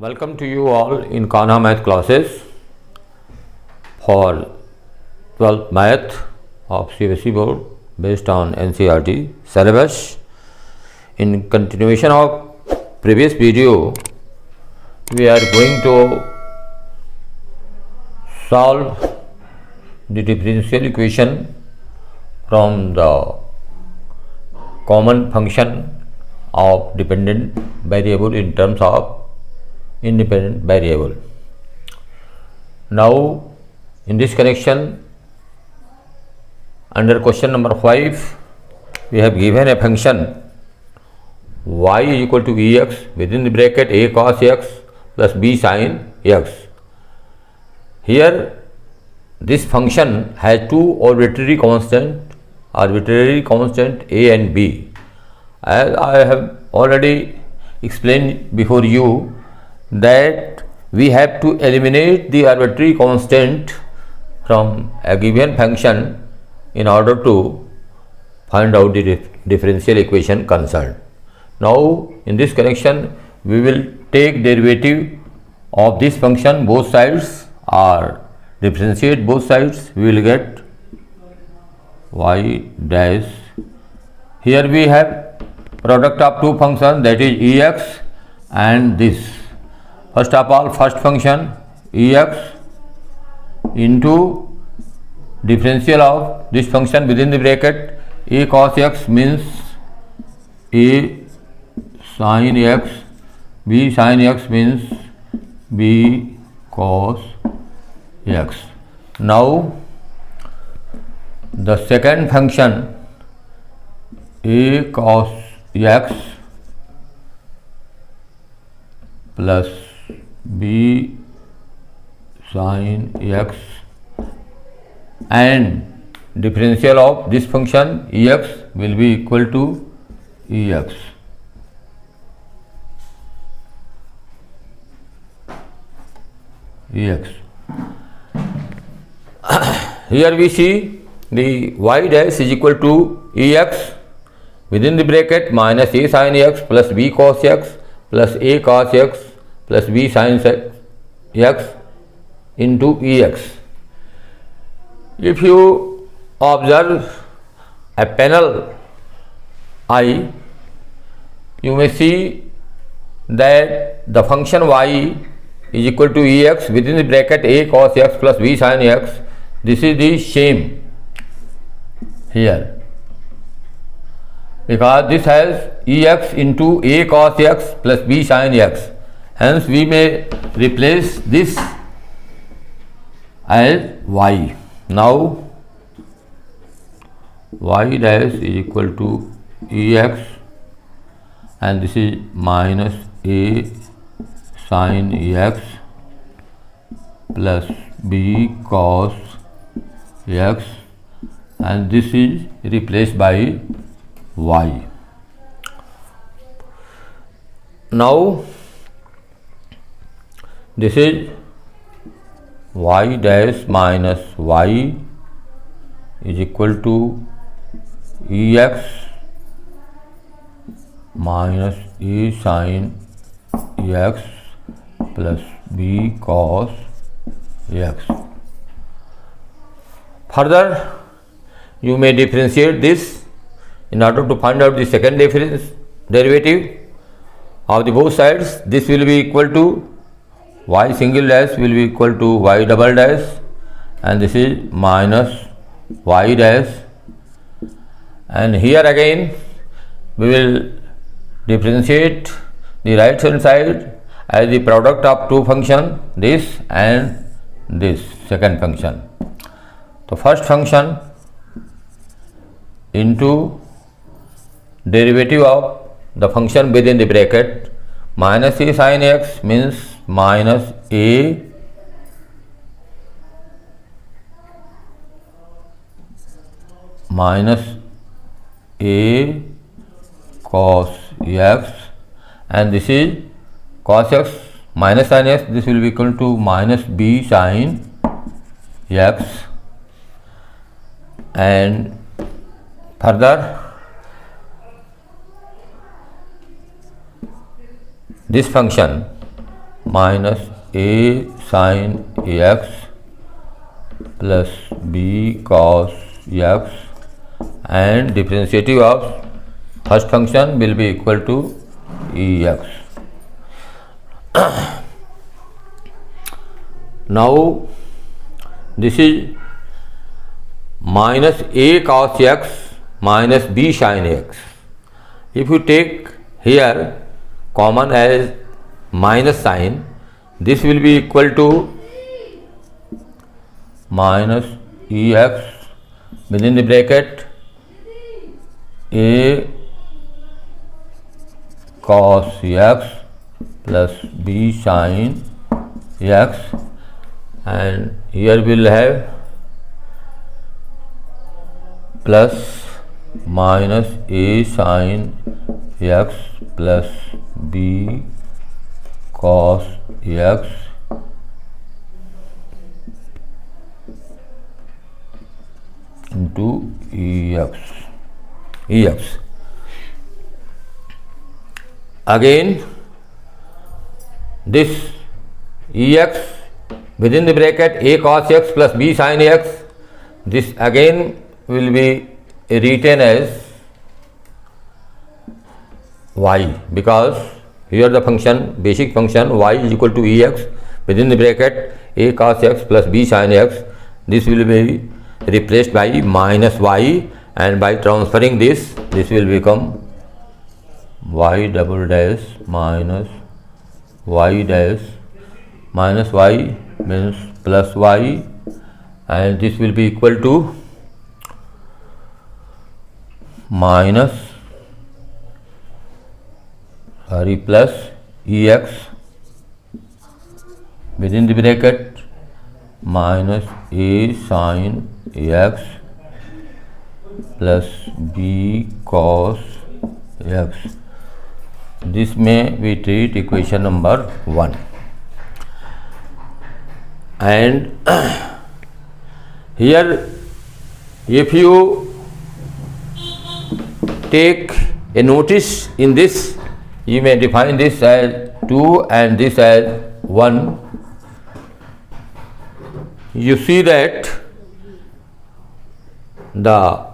Welcome to you all in Kanha Math classes for 12th Math of CBSE Board based on NCERT syllabus. In continuation of previous video, we are going to solve the differential equation from the common function of dependent variable in terms of independent variable. Now in this connection, under question number 5, we have given a function y is equal to ex within the bracket a cos x plus b sin x. Here this function has two arbitrary constant a and b. As I have already explained before you that we have to eliminate the arbitrary constant from a given function in order to find out the differential equation concerned. Now in this connection we will take derivative of this function both sides or differentiate both sides. We will get y dash. Here we have product of two functions, that is ex and this. First of all, first function ex into differential of this function within the bracket a cos x means a sin x, b sin x means b cos x. Now the second function a cos x plus b sin x and differential of this function ex will be equal to ex. Here we see the y dash is equal to ex within the bracket minus a sin x plus b cos x plus a cos x plus b sin x into ex. If you observe a panel I, you may see that the function y is equal to ex within the bracket a cos x plus b sin x. This is the same here because this has ex into a cos x plus b sin x. Hence we may replace this as y. Now y dash is equal to ex and this is minus a sin x plus b cos x and this is replaced by y. Now this is y dash minus y is equal to ex minus a sin x plus b cos x. Further, you may differentiate this in order to find out the second derivative of the both sides. This will be equal to y single dash will be equal to y double dash and this is minus y dash, and here again we will differentiate the right hand side as the product of two functions, this and this second function. The first function into derivative of the function within the bracket minus a sin x means minus a cos x and this is cos x minus sin x, this will be equal to minus b sin x, and further this function minus a sin x plus b cos x, and differentiative of first function will be equal to ex. Now this is minus a cos x minus b sin x. If you take here common as minus sign, this will be equal to minus ex within the bracket a cos x plus b sin x, and here we will have plus minus a sin x plus b cos x into ex. Again this ex within the bracket a cos x plus b sin x, this again will be written as y, because here the function, basic function y is equal to ex within the bracket a cos x plus b sin x. This will be replaced by minus y, and by transferring this will become y double dash minus y dash, minus y means plus y, and this will be equal to minus plus ex within the bracket minus a sin x plus b cos x. This may we treat equation number 1. And here if you take a notice in this, you may define this as 2 and this as 1. You see that the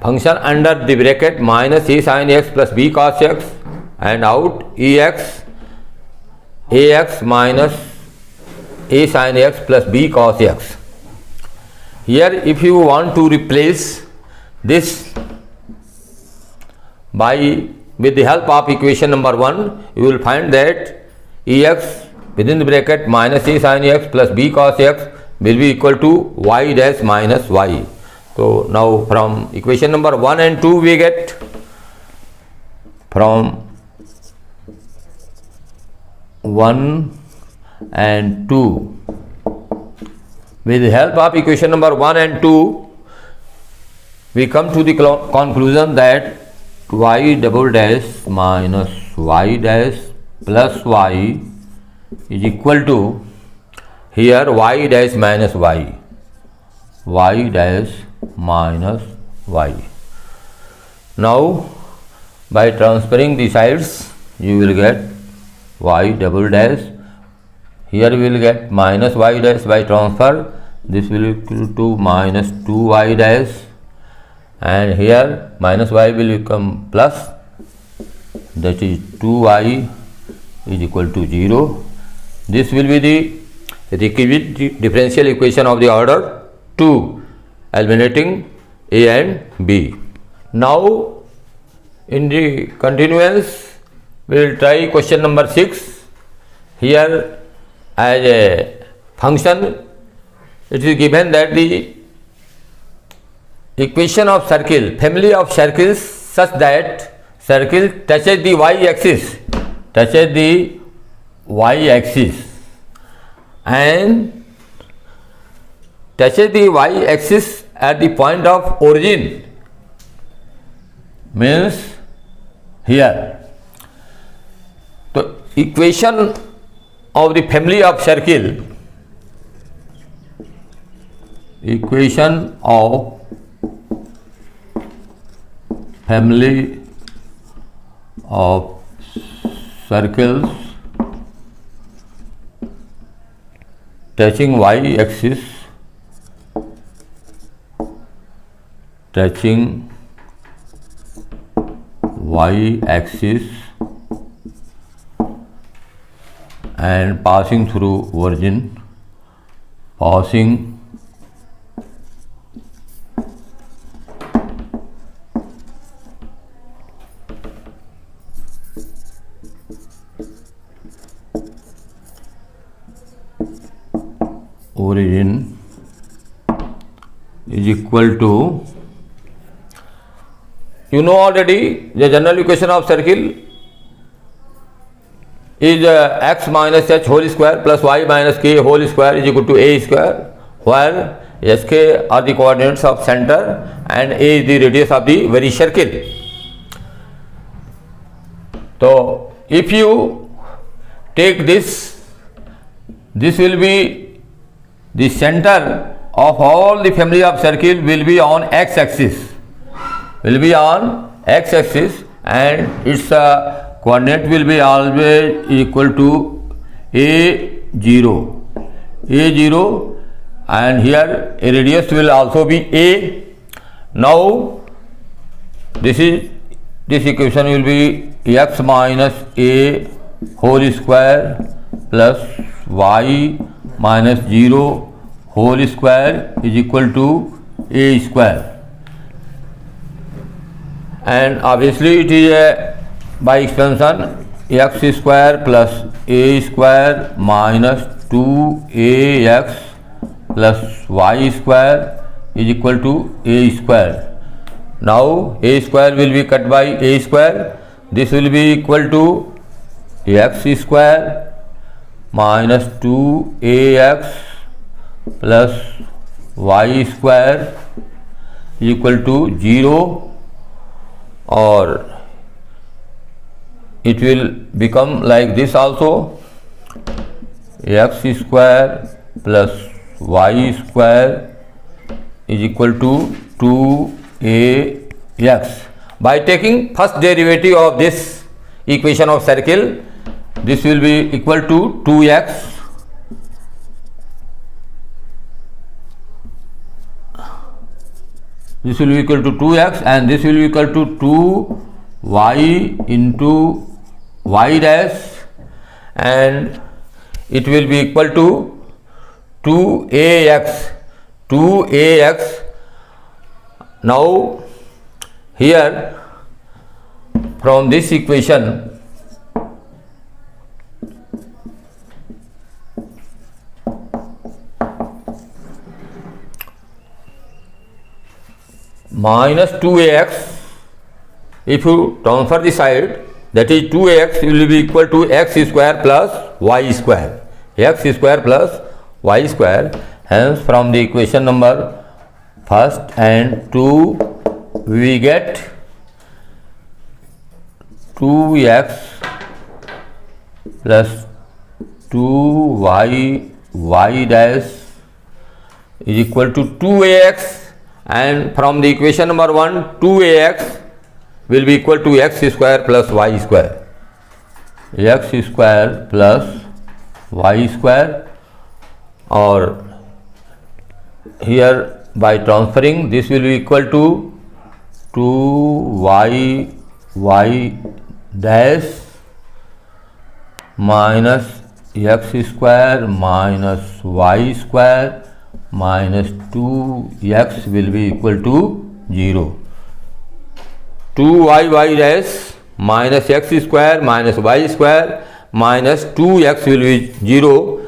function under the bracket minus a sin x plus b cos x, and out ax minus a sin x plus b cos x. Here if you want to replace this with the help of equation number 1, you will find that ex within the bracket minus a sin x plus b cos x will be equal to y dash minus y. So now from equation number 1 and 2 we get, from 1 and 2, with the help of equation number 1 and 2 we come to the conclusion that y double dash minus y dash plus y is equal to, here y dash minus y dash minus y. Now by transferring the sides you will get y double dash, here we will get minus y dash by transfer, this will equal to minus 2y dash, and here minus y will become plus, that is 2y is equal to 0. This will be the requisite differential equation of the order 2, eliminating a and b. Now in the continuance we will try question number 6. Here as a function it is given that the equation of circle, family of circles such that circle touches the y-axis, and touches the y-axis at the point of origin, means here. So equation of the family of circle, equation of family of circles touching y axis, touching y axis and passing through origin, passing origin is equal to, you know already the general equation of circle is x minus h whole square plus y minus k whole square is equal to a square, where sk are the coordinates of center and a is the radius of the very circle. So if you take this will be the center of all the family of circle will be on x-axis, and its coordinate will be always equal to a0, and here a radius will also be a. Now this equation will be x minus a whole square plus y minus 0 whole square is equal to a square, and obviously it is by extension x square plus a square minus 2ax plus y square is equal to a square. Now a square will be cut by a square, this will be equal to x square minus 2ax plus y square equal to 0, or it will become like this also, x square plus y square is equal to 2ax. By taking first derivative of this equation of circle, this will be equal to 2x this will be equal to 2x, and this will be equal to 2y into y dash, and it will be equal to 2ax. Now here from this equation minus 2ax, if you transfer the side, that is 2ax will be equal to x square plus y square, hence from the equation number first and 2 we get 2x plus 2y y dash is equal to 2ax, and from the equation number 1 2ax will be equal to x square plus y square, or here by transferring this will be equal to 2y y dash minus x square minus y square minus 2x will be equal to 0. 2y y dash minus x square minus y square minus 2x will be 0.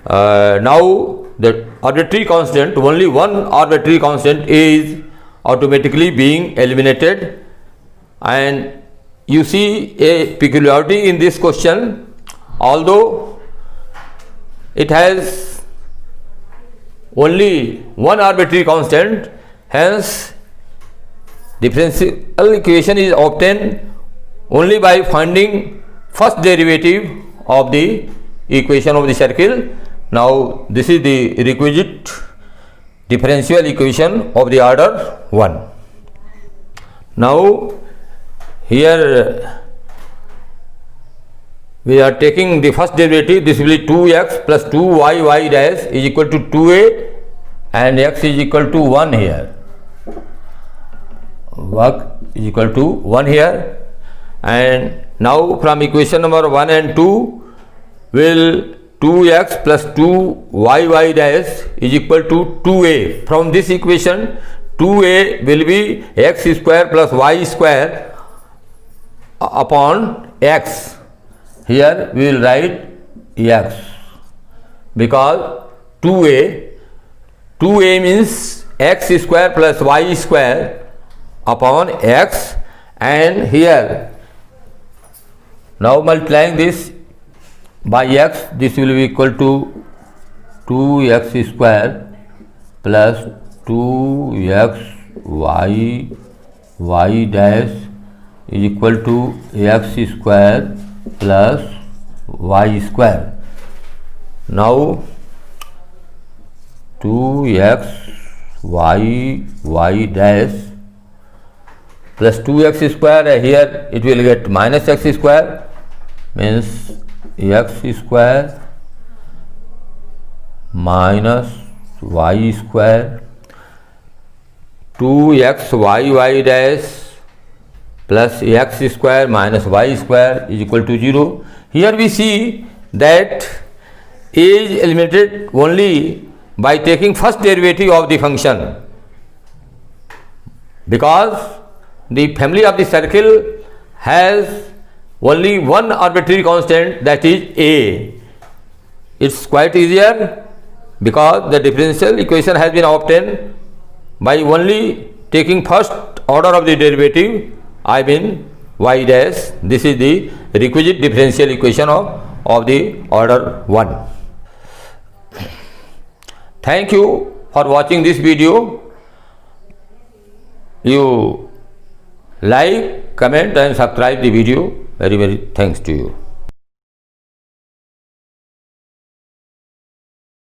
Now the arbitrary constant, only one arbitrary constant is automatically being eliminated, and you see a peculiarity in this question. Although it has only one arbitrary constant, hence differential equation is obtained only by finding first derivative of the equation of the circle. Now this is the requisite differential equation of the order 1. Now here we are taking the first derivative. This will be 2x plus 2y dash is equal to 2a and x is equal to 1 here. Work is equal to 1 here, and now from equation number 1 and 2 will 2x plus 2y dash is equal to 2a. From this equation 2a will be x square plus y square upon x. Here we will write x because 2a means x square plus y square upon x, and here now multiplying this by x, this will be equal to 2x square plus 2x y dash is equal to x square plus y square. Now 2x y dash plus 2x square, here it will get minus x square, means x square minus y square, 2x y dash plus x square minus y square is equal to 0. Here we see that a is eliminated only by taking first derivative of the function, because the family of the circle has only one arbitrary constant, that is a. It's quite easier because the differential equation has been obtained by only taking first order of the derivative, I mean y dash. This is the requisite differential equation of the order 1. Thank you for watching this video. You like, comment and subscribe the video. Very thanks to you.